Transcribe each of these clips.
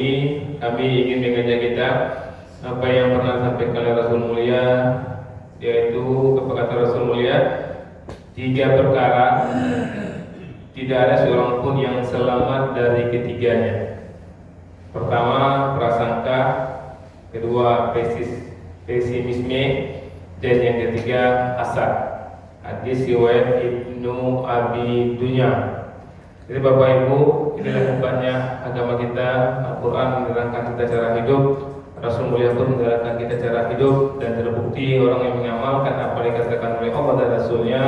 ini kami ingin mengajak kita apa yang pernah disampaikan oleh Rasul Mulia, yaitu kata Rasul Mulia, 3 perkara tidak ada seorang pun yang selamat dari ketiganya. Pertama, prasangka. Kedua, pesimisme. Dan yang ketiga, hasad. Hadis riwayat Ibnu Abi Dunya. Jadi Bapak Ibu, inilah hebatnya agama kita. Al-Quran menerangkan kita cara hidup, Rasul Mulia pun menerangkan kita cara hidup, dan terbukti orang yang mengamalkan apa yang dikatakan oleh Allah dan Rasulnya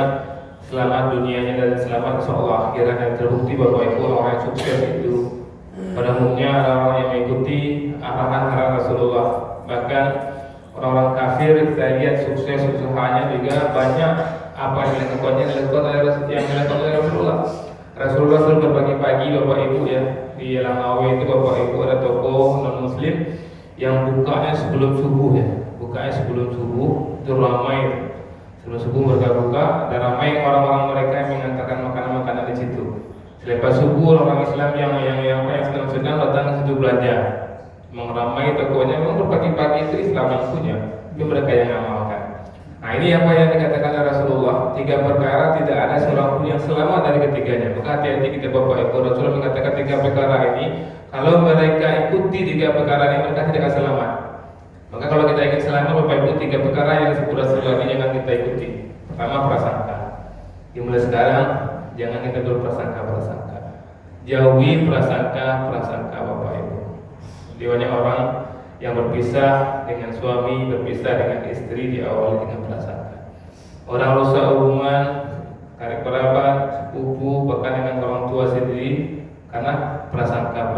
selamat dunianya dan selamat insyaallah akhirat. Dan terbukti Bapak Ibu, orang yang sukses itu pada umumnya orang yang mengikuti arahan Rasulullah. Bahkan orang-orang kafir kita lihat sukses usahanya juga banyak apa yang dilakukan oleh Rasulullah. Rasulullah selalu pagi-pagi Bapak Ibu ya, di Langkawi itu Bapak Ibu ada toko non muslim yang bukanya sebelum subuh ya. Bukanya sebelum subuh itu ramai. Sebelum subuh mereka buka dan ramai orang-orang mereka yang mengantarkan makanan-makanan di situ. Selepas subuh orang Islam yang sedang datang ke situ belanja. Memang tokonya, memang berpagi-pagi itu Islam yang punya, itu mereka yang mengamalkan. Nah ini apa yang dikatakan oleh Rasulullah, 3 perkara tidak ada seorang pun yang selamat dari ketiganya. Maka hati-hati kita Bapak Ibu, Rasulullah mengatakan 3 perkara ini, kalau mereka ikuti 3 perkara ini mereka tidak akan selamat. Maka kalau kita ingin selamat Bapak Ibu, 3 perkara yang disebut Rasulullah ini jangan kita ikuti. Pertama, prasangka. Dimulai sekarang jangan kita berprasangka-prasangka. Jauhi prasangka Bapak Ibu. Di banyak orang yang berpisah dengan suami, berpisah dengan istri diawali dengan prasangka. Orang rusak hubungan karib kerabat, sepupu, bahkan dengan orang tua sendiri karena prasangka.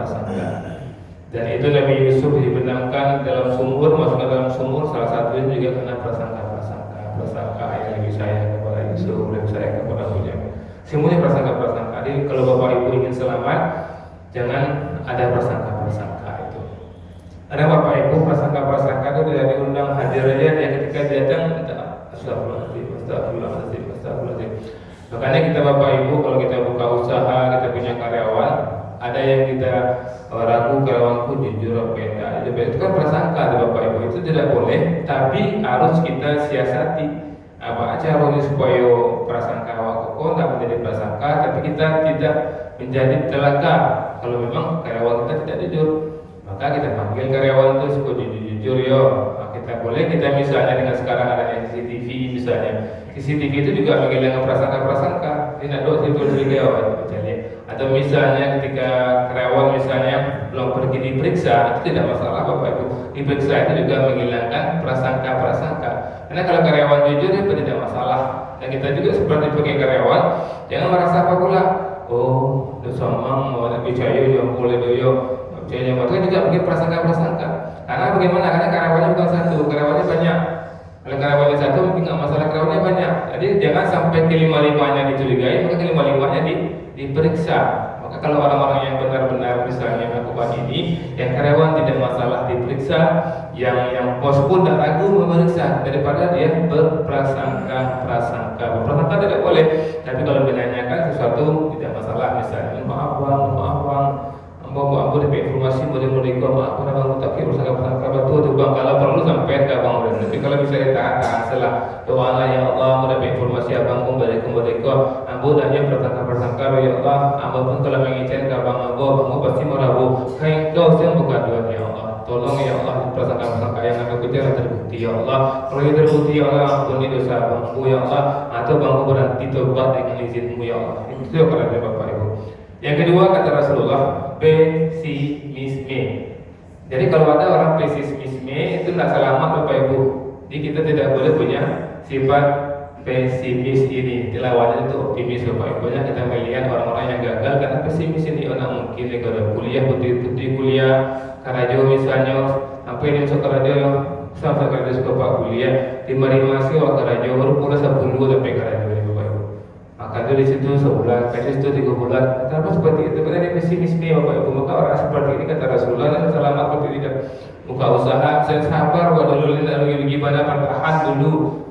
Dan itu Nabi Yusuf dibenamkan dalam sumur, masuk ke dalam sumur, salah satunya juga karena prasangka ayah lebih sayang kepada Yusuf, lebih sayang kepada Bunyamin. Semuanya prasangka. Jadi kalau Bapak Ibu ingin selamat, jangan ada prasangka itu. Ada Bapak Ibu prasangka itu tidak diundang hadir aja, dia ketika datang astagfirullahaladzim. Makanya kita Bapak Ibu kalau kita buka usaha, kita punya karyawan, ada yang kita ragu karyawanku jujur apa enggak, itu kan prasangka Bapak Ibu, itu tidak boleh, tapi harus kita siasati. Apa caranya supaya prasangka kokoh tidak menjadi prasangka, tapi kita tidak menjadi celaka kalau memang karyawan kita tidak jujur. Maka kita panggil karyawan itu supaya jujur yo. Nah, kita boleh misalnya dengan sekarang ada CCTV misalnya. CCTV itu juga menghilangkan prasangka. Tidak dok situ misalnya. Atau misalnya ketika karyawan misalnya belum pergi diperiksa, itu tidak masalah Bapak Ibu. Diperiksa itu juga menghilangkan prasangka. Karena kalau karyawan jujur itu tidak masalah. Dan kita juga seperti sebagai karyawan jangan merasa apa pula. Oh, dosa mau ada percaya yang boleh doyo. Percaya itu juga mungkin prasangka. Karena bagaimana? Karena karyawannya bukan satu, karyawannya banyak. Kalau karyawannya satu mungkin nggak masalah, karyawannya banyak. Jadi jangan sampai kelima-limanya dicurigai, maka kelima-limanya diperiksa. Maka kalau orang-orang yang benar-benar misalnya melakukan ini, yang karyawan tidak masalah diperiksa, yang bos pun tidak ragu memeriksa daripada dia berprasangka. Berprasangka tidak boleh, tapi kalau menanyakan sesuatu tidak masalah, misalnya maaf bang, Ambo dapat informasi boleh kau maaf abang tak kira prasangka betul tu bang, kalau perlu sampai ke abang boleh. Tapi kalau bisa tahan salah doa lah ya Allah, dapat informasi abang pun boleh kau ambo dah yang prasangka ya Allah, ambo pun kalau mengizinkan ke abang ambo pasti merabu. Kain kau yang bukan doa ya Allah, tolong ya Allah prasangka yang aku kita terbukti ya Allah. Kalau terbukti ya Allah, ampuni dosa abangku ya Allah, atau bangku berhenti tobat dengan izinmu ya Allah. Itu kalau dari Bapak Ibu. Yang kedua kata Rasulullah, pesimisme. Jadi kalau ada orang pesimisme itu tidak selamat Bapak Ibu. Jadi kita tidak boleh punya sifat pesimis ini. Lawannya itu optimis Bapak Ibu. Kita melihat orang-orang yang gagal karena pesimis ini. Orang mungkin kalau kuliah putih kuliah karajo misalnya, apa yang masuk karajo sampai karajo suka Pak kuliah di masih karajo baru pula 10 sampai karajo ini Bapak Ibu. Maka di situ sebulan, di situ 3 bulan. Kenapa seperti itu? Karena dia pesimisme Bapak Ibu. Maka orang seperti ini kata Rasulullah dan selamat seperti tidak buka usaha, saya sabar dulu gimana pertahan dulu.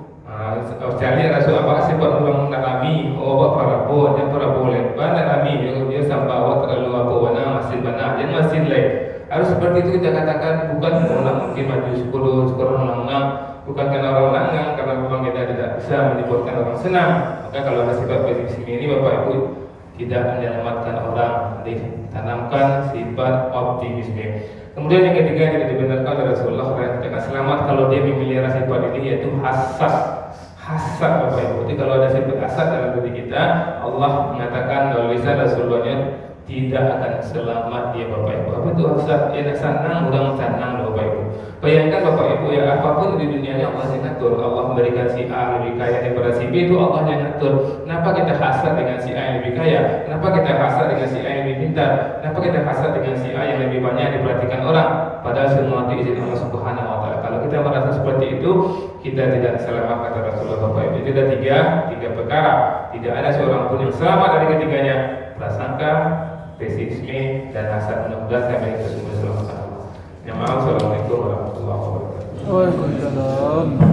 Cari Rasul apa sifat orang Nabi? Oh para lebar Nabi dia sampai terlalu apa warna masih benar, jangan masih lain. Harus seperti itu kita katakan, bukan orang mungkin maju 10, sekarang orang 6, bukan karena orang langang, karena memang kita tidak bisa menyebutkan orang senang. Maka kalau ada sifat pesimisme ini Bapak Ibu tidak menyelamatkan orang, ditanamkan sifat optimisme. Kemudian yang ketiga yang tidak dibenarkan oleh Rasulullah yang tidak selamat kalau dia memelihara sifat ini, yaitu hasad. Hasad Bapak Ibu. Jadi kalau ada sifat hasad dalam diri kita, Allah mengatakan dalam lisan Rasulullah tidak akan selamat dia Bapak Ibu. Apa itu hasad? Ya senang, mudah senang Bapak Ibu. Bayangkan Bapak Ibu ya, apapun di dunia ini Allah yang ngatur. Allah memberikan si A lebih kaya daripada si B, itu Allah yang ngatur. Kenapa kita hasad dengan si A yang lebih kaya? Kenapa kita hasad dengan si A yang lebih pintar? Kenapa kita hasad dengan si A yang lebih banyak diperhatikan orang? Padahal semua itu izin Allah Subhanahu wa taala. Kalau kita merasa seperti itu, kita tidak selamat kata Rasulullah Bapak Ibu. Itu ada tiga perkara. Tidak ada seorang pun yang selamat dari ketiganya. Prasangka, pesimisme, dan hasad. Mudah-mudahan kami itu semua selamat. Yang maaf, assalamualaikum warahmatullahi wabarakatuh. Waalaikumsalam.